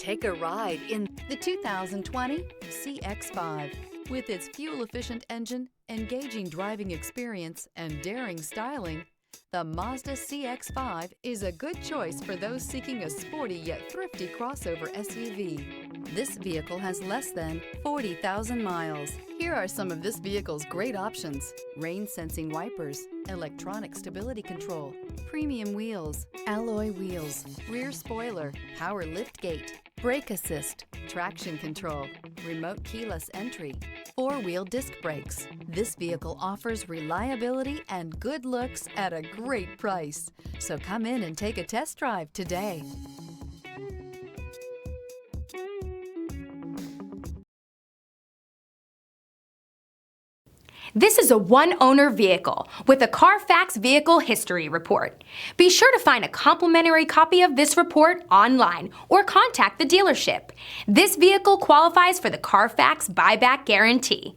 Take a ride in the 2020 CX-5. With its fuel-efficient engine, engaging driving experience, and daring styling, the Mazda CX-5 is a good choice for those seeking a sporty yet thrifty crossover SUV. This vehicle has less than 40,000 miles. Here are some of this vehicle's great options: rain-sensing wipers, electronic stability control, premium wheels, alloy wheels, rear spoiler, power liftgate, brake assist, traction control, remote keyless entry, four-wheel disc brakes. This vehicle offers reliability and good looks at a great price. So come in and take a test drive today. This is a one-owner vehicle with a Carfax Vehicle History Report. Be sure to find a complimentary copy of this report online or contact the dealership. This vehicle qualifies for the Carfax Buyback Guarantee.